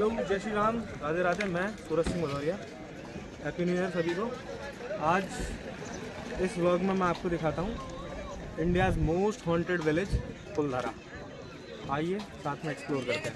Hello, जय श्री राम, राधे राधे। मैं Suraj Singh Bhadauria. Happy new year सभी को। आज इस व्लॉग में मैं आपको दिखाता हूँ इंडियाज़ मोस्ट हॉन्टेड विलेज फुलधारा। आइए साथ में एक्सप्लोर करते हैं।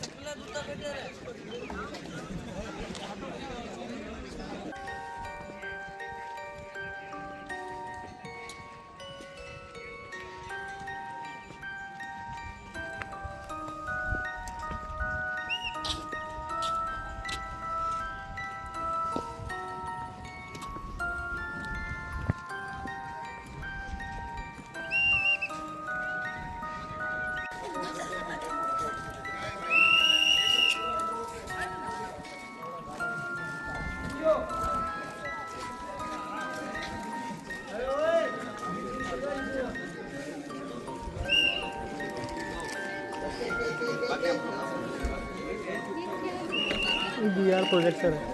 VR प्रोजेक्टर है।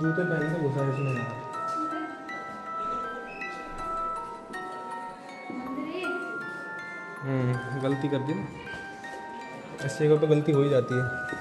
जूते पहन के घुसा इसमें ना। गलती कर दी ना, ऐसे जगह पे गलती हो ही जाती है।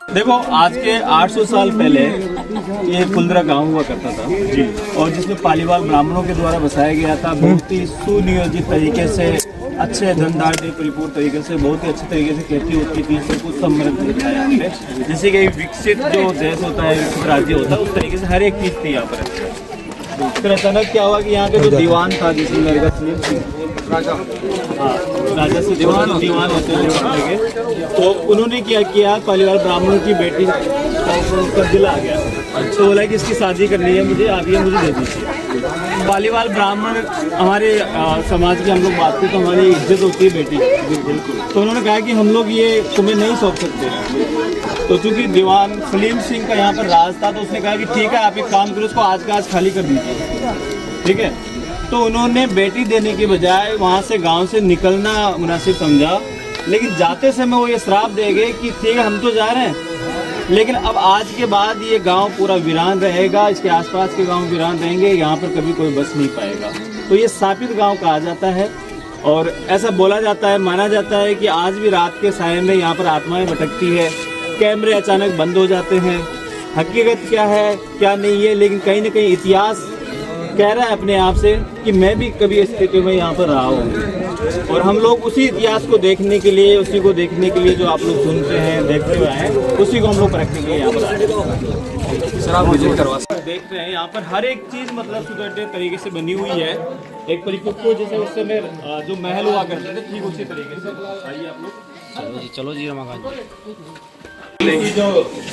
देखो, आज के 800 साल पहले ये फुलधरा गांव हुआ करता था जी, और जिसमें पालीवाल ब्राह्मणों के द्वारा बसाया गया था। बहुत ही सुनियोजित तरीके से, अच्छे धनदार परिपूर्ण तरीके से, बहुत ही अच्छे तरीके से खेती होती थी। सब कुछ समृद्ध होता है यहाँ पे, जैसे कि विकसित जो देश होता है, विकसित राज्य होता है, उस तरीके से हर एक चीज़ थी यहाँ पर। फिर अचानक क्या हुआ कि यहाँ के जो दीवान था, जिसमें मेरे राजा, हाँ, राजा से दीवान होते थे, तो उन्होंने क्या किया, पालीवाल ब्राह्मणों की बेटी का दिल आ गया, तो बोला कि इसकी शादी करनी है मुझे, आप ये मुझे दे दीजिए। पालीवाल ब्राह्मण हमारे समाज की हम लोग बात करें तो हमारी इज्जत होती है बेटी, बिल्कुल। तो उन्होंने कहा कि हम लोग ये तुम्हें नहीं सौंप सकते। तो चूंकि दीवान सलीम सिंह का यहाँ पर राज था, तो उसने कहा कि ठीक है, आप एक काम करो, उसको आज का आज खाली कर दीजिए, ठीक है। तो उन्होंने बेटी देने के बजाय वहाँ से गांव से निकलना मुनासिब समझा, लेकिन जाते समय वो ये श्राप दे गए कि ठीक है, हम तो जा रहे हैं, लेकिन अब आज के बाद ये गांव पूरा वीरान रहेगा, इसके आसपास के गांव वीरान रहेंगे, यहाँ पर कभी कोई बस नहीं पाएगा। तो ये शापित गांव कहा जाता है, और ऐसा बोला जाता है, माना जाता है कि आज भी रात के साय में यहाँ पर आत्माएं भटकती है, कैमरे अचानक बंद हो जाते हैं। हकीकत क्या है क्या नहीं है, लेकिन कहीं ना कहीं इतिहास कह रहा है अपने आप से कि मैं भी कभी इस स्थिति में यहाँ पर रहा हूँ, और हम लोग उसी इतिहास को देखने के लिए, उसी को देखने के लिए जो आप लोग सुनते हैं, देखते हुए हैं, उसी को हम लोग प्रैक्टिकली यहाँ पर आए हैं। सर, आप विजिट करवा सकते हैं। देख रहे हैं यहाँ पर हर एक चीज़ मतलब सुदृढ़ तरीके से बनी हुई है। एक परिपक्व जैसे उस समय जो महल हुआ करते थे ठीक उसी तरीके से। आइए आप लोग। चलो जी रमाकांत जी जो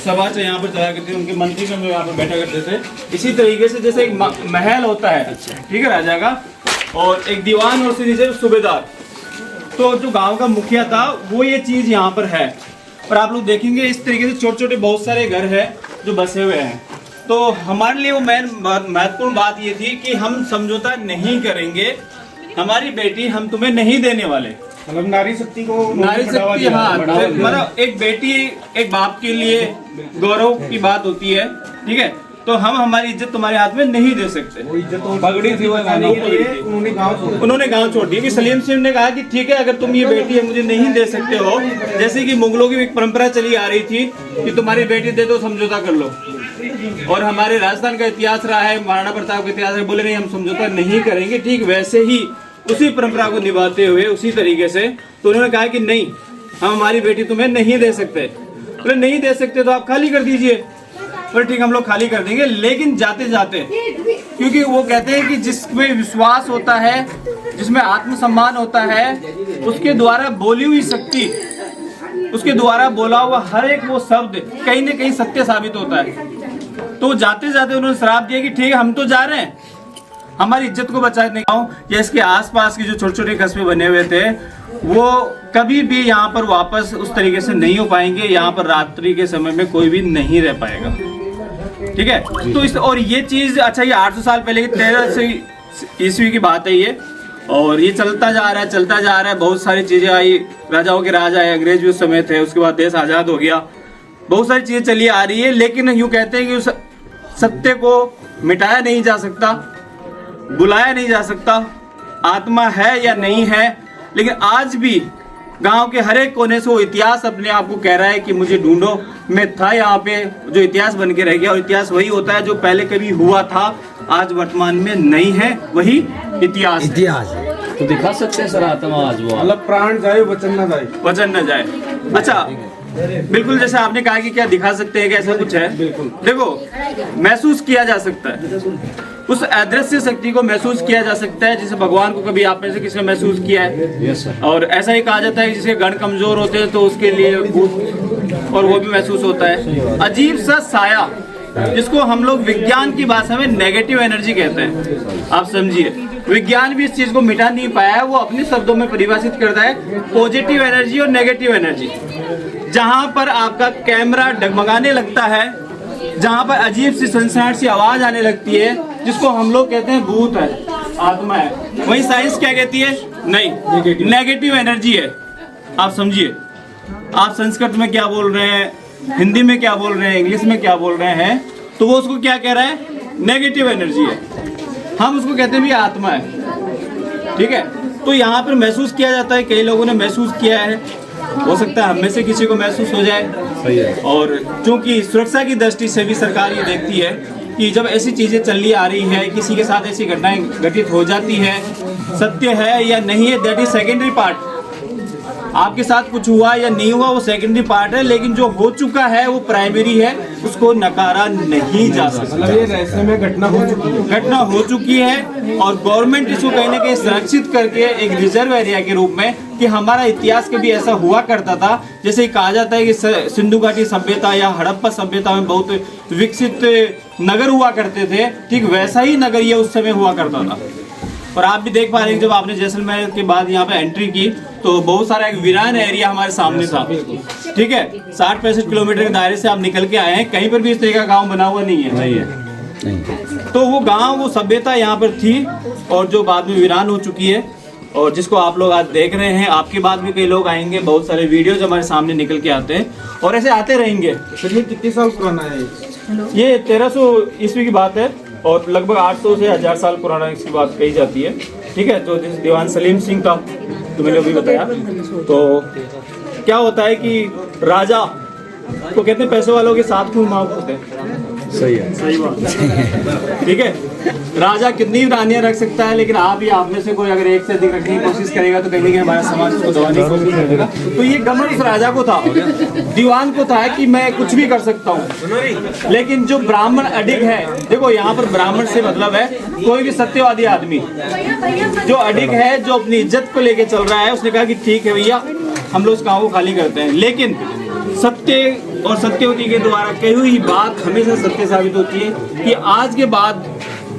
सभा से यहाँ पर चला करते थे, उनके मंत्री में यहाँ पर बैठा करते थे। इसी तरीके से जैसे एक महल होता है, ठीक है, राजा का, और एक दीवान और उससे नीचे सूबेदार। तो जो गांव का मुखिया था वो ये चीज़ यहाँ पर है। और आप लोग देखेंगे इस तरीके से छोटे छोटे बहुत सारे घर हैं जो बसे हुए हैं। तो हमारे लिए वो महत्वपूर्ण बात ये थी कि हम समझौता नहीं करेंगे, हमारी बेटी हम तुम्हें नहीं देने वाले। मतलब नारी शक्ति को, नारी शक्ति, हाँ, मतलब एक बेटी एक बाप के लिए गौरव की बात होती है, ठीक है। तो हम हमारी इज्जत तुम्हारे हाथ में नहीं दे सकते। पगड़ी थी वो उन्होंने गांव छोड़ दिया। सलीम सिंह ने कहा कि ठीक है, अगर तुम ये बेटी है मुझे नहीं दे सकते हो, जैसे कि मुगलों की एक परंपरा चली आ रही थी कि तुम्हारी बेटी दे दो, समझौता कर लो। और हमारे राजस्थान का इतिहास रहा है, महाराणा प्रताप का इतिहास है, बोले नहीं हम समझौता नहीं करेंगे। ठीक वैसे ही उसी परंपरा को निभाते हुए उसी तरीके से तो उन्होंने कहा कि नहीं, हम हमारी बेटी तुम्हें नहीं दे सकते। बोले नहीं दे सकते तो आप खाली कर दीजिए। पर ठीक हम लोग खाली कर देंगे, लेकिन जाते जाते, क्योंकि वो कहते हैं कि जिसमें विश्वास होता है, जिसमें आत्मसम्मान होता है, उसके द्वारा बोली हुई शक्ति, उसके द्वारा बोला हुआ हर एक वो शब्द कहीं न कहीं सत्य साबित होता है। तो जाते जाते उन्होंने श्राप दिया कि ठीक है हम तो जा रहे हैं, हमारी इज्जत को बचाने गाँव या इसके आसपास के जो छोटे छोटे कस्बे बने हुए थे वो कभी भी यहाँ पर वापस उस तरीके से नहीं हो पाएंगे। यहाँ पर रात्रि के समय में कोई भी नहीं रह पाएगा, ठीक है। तो इस और ये चीज, अच्छा ये 800 साल पहले की 1300 ईस्वी की बात है ये, और ये चलता जा रहा है चलता जा रहा है। बहुत सारी चीजें आई, राजाओं के राज आए, अंग्रेज भी उस समय थे, उसके बाद देश आजाद हो गया, बहुत सारी चीजें चली आ रही है। लेकिन यूँ कहते हैं कि उस सत्य को मिटाया नहीं जा सकता, बुलाया नहीं जा सकता, आत्मा है या नहीं है। लेकिन आज भी गांव के हर एक कोने से वो इतिहास अपने आप को कह रहा है कि मुझे ढूंढो, मैं था यहाँ पे, जो इतिहास बन के रह गया। और इतिहास वही होता है जो पहले कभी हुआ था, आज वर्तमान में नहीं है, वही इतिहास है। तो दिखा सकते हैं सर आत्मा आज वो, मतलब प्राण जाए वचन न जाए, वचन न जाए। अच्छा बिल्कुल, जैसे आपने कहा कि क्या दिखा सकते हैं कि ऐसा कुछ है, बिल्कुल देखो महसूस किया जा सकता है, उस अदृश्य शक्ति को महसूस किया जा सकता है। जैसे भगवान को कभी आप में से किसी ने महसूस किया है? और ऐसा ही कहा जाता है कि जिसके गण कमजोर होते हैं तो उसके लिए भूत और वो भी महसूस होता है। अजीब सा साया, जिसको हम लोग विज्ञान की भाषा में नेगेटिव एनर्जी कहते हैं। आप समझिए, विज्ञान भी इस चीज को मिटा नहीं पाया है, वो अपने शब्दों में परिभाषित करता है पॉजिटिव एनर्जी और नेगेटिव एनर्जी। जहां पर आपका कैमरा डगमगाने लगता है, जहां पर अजीब सी सनसनाहट सी आवाज आने लगती है, जिसको हम लोग कहते हैं भूत है, आत्मा है, वही साइंस क्या कहती है? नहीं, नेगेटिव एनर्जी है। आप समझिए, आप संस्कृत में क्या बोल रहे हैं, हिंदी में क्या बोल रहे हैं, इंग्लिश में क्या बोल रहे हैं, तो वो उसको क्या कह रहा है? नेगेटिव एनर्जी है। हम उसको कहते हैं भी आत्मा है, ठीक है। तो यहाँ पर महसूस किया जाता है, कई लोगों ने महसूस किया है, हो सकता है हम में से किसी को महसूस हो जाए। सही है। और क्योंकि सुरक्षा की दृष्टि से भी सरकार ये देखती है कि जब ऐसी चीजें चली आ रही है, किसी के साथ ऐसी घटनाएं घटित हो जाती है, सत्य है या नहीं है, दैट इज सेकेंडरी पार्ट। आपके साथ कुछ हुआ या नहीं हुआ वो सेकेंडरी पार्ट है, लेकिन जो हो चुका है वो प्राइमरी है, उसको नकारा नहीं जा सकता। मतलब ये रहस्य में घटना हो चुकी है, घटना हो चुकी है, और गवर्नमेंट इसको कहीं ना कहीं संरक्षित करके एक रिजर्व एरिया के रूप में, कि हमारा इतिहास कभी ऐसा हुआ करता था। जैसे कहा जाता है कि सिंधु घाटी सभ्यता या हड़प्पा सभ्यता में बहुत विकसित नगर हुआ करते थे, ठीक वैसा ही नगर ये उस समय हुआ करता था। और आप भी देख पा रहे हैं जब आपने जैसलमेर के बाद यहाँ पे एंट्री की तो बहुत सारा एक वीरान एरिया हमारे सामने था, ठीक है। 60-65 किलोमीटर के दायरे से आप निकल के आए हैं, कहीं पर भी इस तरह का गांव बना हुआ नहीं है। तो वो गांव, वो सभ्यता यहाँ पर थी, और जो बाद में वीरान हो चुकी है, और जिसको आप लोग आज देख रहे हैं। आपके बाद भी कई लोग आएंगे, बहुत सारे वीडियोज हमारे सामने निकल के आते हैं, और ऐसे आते रहेंगे। तो ये कितने साल पुराना है? ये 1300 ईस्वी की बात है, और लगभग 800 से 1000 साल पुराना इसकी बात कही जाती है, ठीक है। तो जिस दीवान सलीम सिंह था, तो मैंने अभी बताया। तो क्या होता है कि राजा को कहते हैं पैसे वालों के साथ खूब माफ होते हैं, सही है। सही बात। ठीक है, राजा कितनी भी रानियां रख सकता है, लेकिन आप में से कोई अगर एक से अधिक रखने की कोशिश करेगा तो कहीं हमारा समाज उसको दबाने की कोशिश करेगा। तो ये घमंड उस राजा को था, दीवान को था कि मैं कुछ भी कर सकता हूँ। लेकिन जो ब्राह्मण अडिग है, देखो यहाँ पर ब्राह्मण से मतलब है कोई भी सत्यवादी आदमी, जो अडिग है, जो अपनी इज्जत को लेके चल रहा है, उसने कहा कि ठीक है भैया, हम लोग इस गाँव को खाली करते हैं। लेकिन सत्य और सत्यवती के द्वारा कही हुई बात हमेशा सत्य साबित होती है कि आज के बाद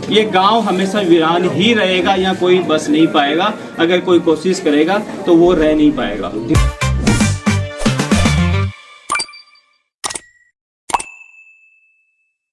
ये गांव हमेशा वीरान ही रहेगा, यहाँ कोई बस नहीं पाएगा। अगर कोई कोशिश करेगा तो वो रह नहीं पाएगा।